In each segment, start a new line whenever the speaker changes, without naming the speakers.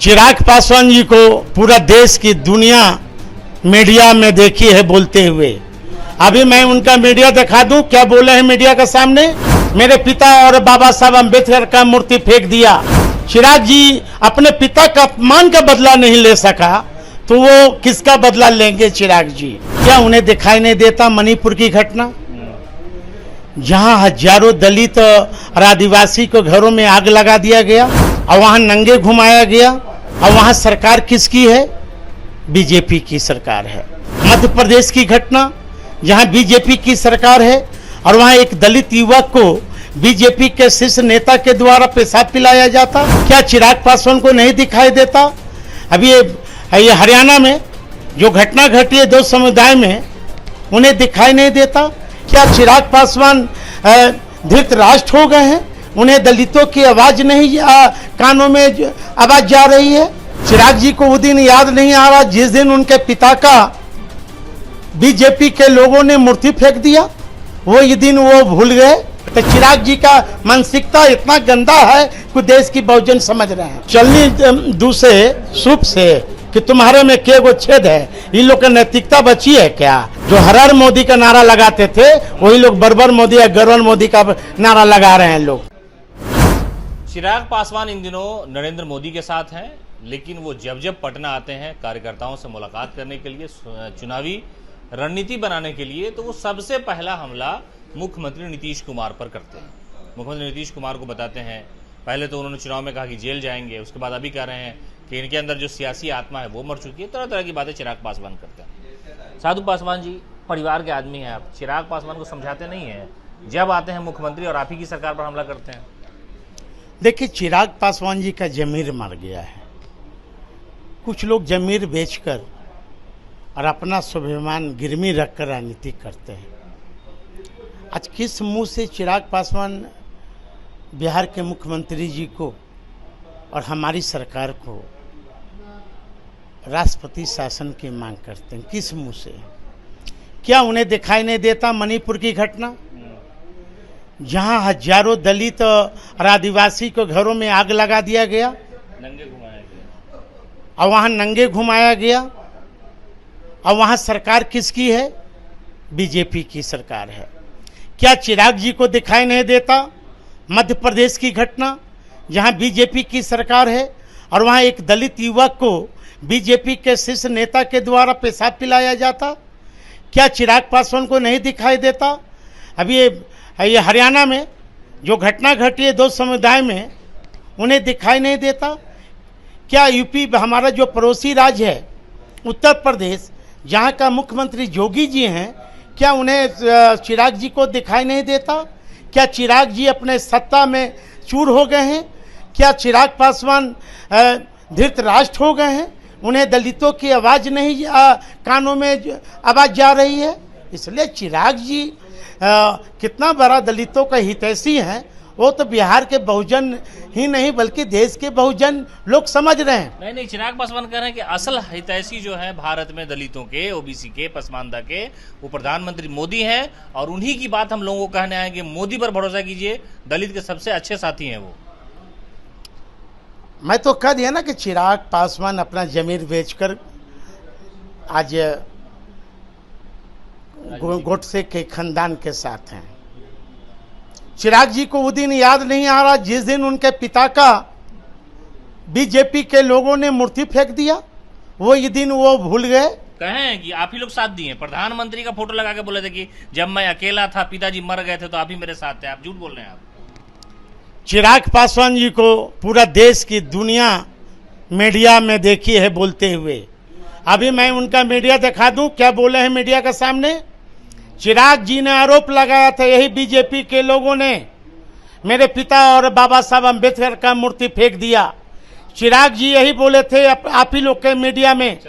चिराग पासवान जी को पूरा देश की दुनिया मीडिया में देखी है बोलते हुए। अभी मैं उनका मीडिया दिखा दूं, क्या बोले हैं मीडिया के सामने। मेरे पिता और बाबा साहब अम्बेडकर का मूर्ति फेंक दिया। चिराग जी अपने पिता का अपमान का बदला नहीं ले सका तो वो किसका बदला लेंगे चिराग जी। क्या उन्हें दिखाई नहीं देता मणिपुर की घटना, जहां हजारों दलित और आदिवासी को घरों में आग लगा दिया गया और वहां नंगे घुमाया गया, और वहां सरकार किसकी है? बीजेपी की सरकार है। मध्य प्रदेश की घटना जहां बीजेपी की सरकार है और वहां एक दलित युवक को बीजेपी के शीर्ष नेता के द्वारा पेशाब पिलाया जाता, क्या चिराग पासवान को नहीं दिखाई देता? अभी ये हरियाणा में जो घटना घटी है दो समुदाय में, उन्हें दिखाई नहीं देता? क्या चिराग पासवान धृतराष्ट्र हो गए हैं? उन्हें दलितों की आवाज नहीं कानों में आवाज जा रही है? चिराग जी को वो दिन याद नहीं आ रहा जिस दिन उनके पिता का बीजेपी के लोगों ने मूर्ति फेंक दिया? वो ये दिन वो भूल गए? तो चिराग जी का मानसिकता इतना गंदा है कि देश की बहुजन समझ रहे हैं। चलनी दूसरे सूप से कि तुम्हारे में के गो छेद है, इन लोग की नैतिकता बची है क्या? जो हर हर मोदी का नारा लगाते थे वही लोग बरबर मोदी या गरवर मोदी का नारा लगा रहे हैं लोग।
चिराग पासवान इन दिनों नरेंद्र मोदी के साथ हैं, लेकिन वो जब जब पटना आते हैं कार्यकर्ताओं से मुलाकात करने के लिए, चुनावी रणनीति बनाने के लिए, तो वो सबसे पहला हमला मुख्यमंत्री नीतीश कुमार पर करते हैं। मुख्यमंत्री नीतीश कुमार को बताते हैं, पहले तो उन्होंने चुनाव में कहा कि जेल जाएंगे, उसके बाद अभी कह रहे हैं कि इनके अंदर जो सियासी आत्मा है वो मर चुकी है। तरह तरह की बातें चिराग पासवान करते हैं। साधु पासवान जी परिवार के आदमी हैं, आप चिराग पासवान को समझाते नहीं हैं? जब आते हैं मुख्यमंत्री और आप ही की सरकार पर हमला करते हैं।
देखिए, चिराग पासवान जी का जमीर मर गया है। कुछ लोग जमीर बेचकर और अपना स्वाभिमान गिरवी रखकर राजनीति करते हैं। आज किस मुंह से चिराग पासवान बिहार के मुख्यमंत्री जी को और हमारी सरकार को राष्ट्रपति शासन की मांग करते हैं? किस मुंह से? क्या उन्हें दिखाई नहीं देता मणिपुर की घटना, जहां हजारों दलित और आदिवासी को घरों में आग लगा दिया गया,
नंगे घुमाया गया,
और वहां नंगे घुमाया गया, और वहां सरकार किसकी है? बीजेपी की सरकार है। क्या चिराग जी को दिखाई नहीं देता मध्य प्रदेश की घटना, जहां बीजेपी की सरकार है और वहां एक दलित युवक को बीजेपी के शीर्ष नेता के द्वारा पेशाब पिलाया जाता? क्या चिराग पासवान को नहीं दिखाई देता? अभी ये हरियाणा में जो घटना घटी है दो समुदाय में, उन्हें दिखाई नहीं देता? क्या यूपी हमारा जो पड़ोसी राज्य है उत्तर प्रदेश, जहां का मुख्यमंत्री योगी जी हैं, क्या उन्हें चिराग जी को दिखाई नहीं देता? क्या चिराग जी अपने सत्ता में चूर हो गए हैं? क्या चिराग पासवान धृतराष्ट्र हो गए हैं? उन्हें दलितों की आवाज़ नहीं कानों में आवाज़ जा रही है? इसलिए चिराग जी कितना बड़ा दलितों का हितैषी हैं, वो तो बिहार के बहुजन ही नहीं बल्कि देश के बहुजन लोग समझ रहे हैं।
नहीं, चिराग पासवान कह रहे हैं कि असल हितैषी जो है भारत में दलितों के, ओबीसी के, पसमानदा के, वो प्रधानमंत्री मोदी हैं, और उन्हीं की बात हम लोगों को कहने आए कि मोदी पर भरोसा कीजिए, दलित के सबसे अच्छे साथी हैं वो।
मैं तो कह दिया ना कि चिराग पासवान अपना जमीर बेचकर आज गोडसे के खानदान के साथ हैं। चिराग जी को वो दिन याद नहीं आ रहा जिस दिन उनके पिता का बीजेपी के लोगों ने मूर्ति फेंक दिया? वो ये दिन वो भूल गए?
कहें कि आप ही लोग साथ दिए, प्रधानमंत्री का फोटो लगा के बोले थे कि जब मैं अकेला था, पिताजी मर गए थे, तो आप ही मेरे साथ थे। आप झूठ बोल रहे हैं। आप
चिराग पासवान जी को पूरा देश की दुनिया मीडिया में देखी है बोलते हुए। अभी मैं उनका मीडिया दिखा दूं, क्या बोले हैं मीडिया के सामने। चिराग जी ने आरोप लगाया था, यही बीजेपी के लोगों ने मेरे पिता और बाबा साहब अम्बेडकर का मूर्ति फेंक दिया। चिराग जी यही बोले थे आप ही लोग के मीडिया में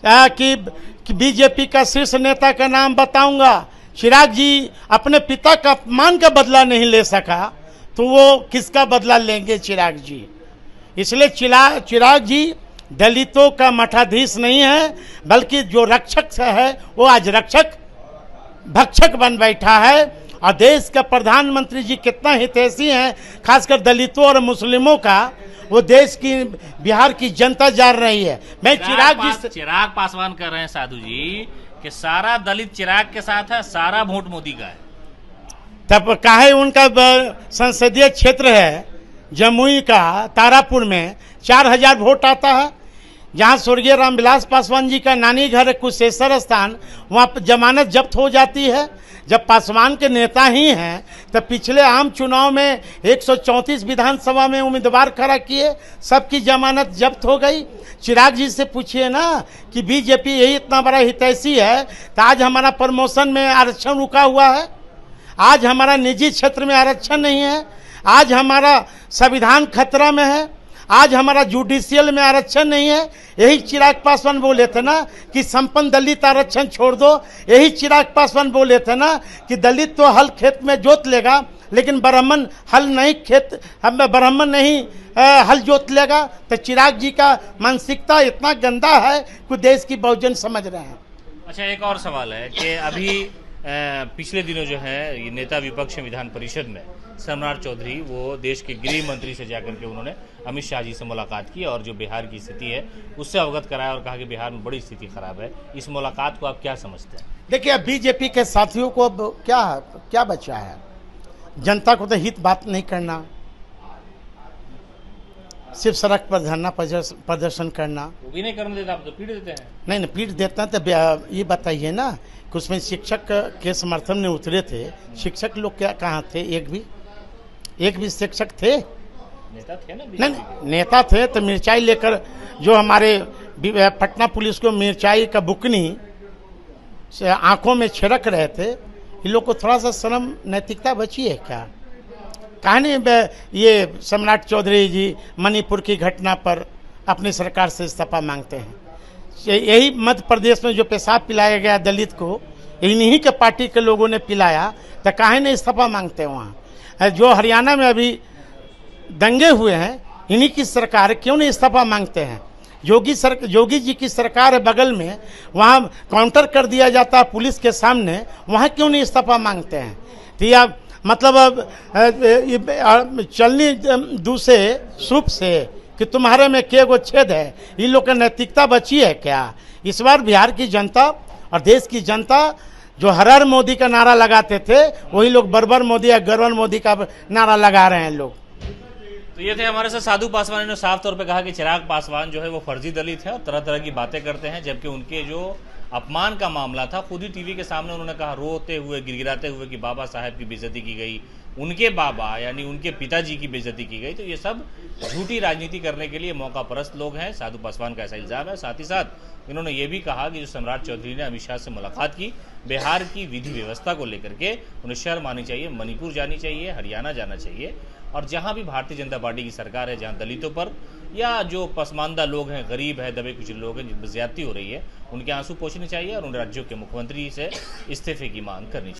कि बीजेपी का शीर्ष नेता का नाम बताऊंगा। चिराग जी अपने पिता का अपमान का बदला नहीं ले सका तो वो किसका बदला लेंगे चिराग जी। इसलिए चिराग जी दलितों का मठाधीश नहीं है, बल्कि जो रक्षक है वो आज रक्षक भक्षक बन बैठा है। और देश का प्रधानमंत्री जी कितना हितैषी हैं, खासकर दलितों और मुस्लिमों का, वो देश की बिहार की जनता जान रही है। मैं
चिराग पासवान कह रहे हैं साधु जी कि सारा दलित चिराग के साथ है, सारा वोट मोदी का है।
तब काहे उनका संसदीय क्षेत्र है जमुई का तारापुर में 4000 वोट आता है, जहां स्वर्गीय रामविलास पासवान जी का नानी घर है कुशेश्वर स्थान, वहां जमानत जब्त हो जाती है। जब पासवान के नेता ही हैं तब पिछले आम चुनाव में 134 विधानसभा में उम्मीदवार खड़ा किए, सबकी जमानत जब्त हो गई। चिराग जी से पूछिए ना कि बीजेपी यही इतना बड़ा हितैषी है तो आज हमारा प्रमोशन में आरक्षण रुका हुआ है, आज हमारा निजी क्षेत्र में आरक्षण नहीं है, आज हमारा संविधान खतरा में है, आज हमारा जुडिशियल में आरक्षण नहीं है। यही चिराग पासवान बोले थे ना कि संपन्न दलित आरक्षण छोड़ दो। यही चिराग पासवान बोले थे ना कि दलित तो हल खेत में जोत लेगा लेकिन ब्राह्मण हल नहीं, खेत हम ब्राह्मण नहीं हल जोत लेगा। तो चिराग जी का मानसिकता इतना गंदा है कि देश की बहुजन समझ रहे हैं।
अच्छा, एक और सवाल है कि अभी पिछले दिनों जो है ये नेता विपक्ष विधान परिषद में सम्राट चौधरी वो देश के गृह मंत्री से जाकर के उन्होंने अमित शाह जी से मुलाकात की और जो बिहार की स्थिति है उससे अवगत कराया और कहा कि बिहार में बड़ी स्थिति खराब है। इस मुलाकात को आप क्या समझते हैं?
देखिए, अब बीजेपी के साथियों को अब क्या बचा है? जनता को तो हित बात नहीं करना, सिर्फ सड़क पर धरना प्रदर्शन करना।
वो भी नहीं करने देता, आप तो पीट देते हैं।
नहीं पीट देता तो ये बताइए ना कि उसमें शिक्षक के समर्थन में उतरे थे, शिक्षक लोग क्या कहाँ थे? एक भी शिक्षक थे?
नेता थे ना?
नहीं, नेता थे तो मिर्चाई लेकर जो हमारे पटना पुलिस को मिर्चाई का बुकनी से आंखों में छिड़क रहे थे, इन लोग को थोड़ा सा शर्म नैतिकता बची है क्या? कहानी ये सम्राट चौधरी जी मणिपुर की घटना पर अपनी सरकार से इस्तीफा मांगते हैं। यही मध्य प्रदेश में जो पेशाब पिलाया गया दलित को, इन्हीं के पार्टी के लोगों ने पिलाया, तो काहे नहीं इस्तीफा मांगते? वहाँ जो हरियाणा में अभी दंगे हुए हैं, इन्हीं की सरकार क्यों नहीं इस्तीफा मांगते हैं? योगी जी की सरकार है बगल में, वहाँ काउंटर कर दिया जाता है पुलिस के सामने, वहाँ क्यों नहीं इस्तीफा मांगते हैं? तो या मतलब अब चलनी दूसरे सूप से कि तुम्हारे में के गो छेद है, इन लोग की नैतिकता बची है क्या? इस बार बिहार की जनता और देश की जनता जो हर हर मोदी का नारा लगाते थे, वही लोग बरबर मोदी या गरबर मोदी का नारा लगा रहे हैं लोग।
तो ये थे हमारे साथ साधु पासवान ने साफ तौर पे कहा कि चिराग पासवान जो है वो फर्जी दलित है और तरह तरह की बातें करते हैं, जबकि उनके जो अपमान का मामला था खुद ही टीवी के सामने उन्होंने कहा रोते हुए गिड़गिड़ाते हुए कि बाबा साहब की बेइज्जती की गई, उनके बाबा यानी उनके पिताजी की बेइज्जती की गई। तो ये सब झूठी राजनीति करने के लिए मौका परस्त लोग हैं, साधु पासवान का ऐसा इल्जाम है। साथ ही साथ इन्होंने ये भी कहा कि जो सम्राट चौधरी ने अमित शाह से मुलाकात की, बिहार की विधि व्यवस्था को लेकर के उन्हें शर्म आनी चाहिए, मणिपुर जानी चाहिए, हरियाणा जाना चाहिए और जहाँ भी भारतीय जनता पार्टी की सरकार है, जहाँ दलितों पर या जो पसमानदा लोग हैं, गरीब है, दबे कुचले लोग हैं जिन पर ज्यादती हो रही है, उनके आंसू पोंछने चाहिए और उन राज्यों के मुख्यमंत्री से इस्तीफे की मांग करनी चाहिए।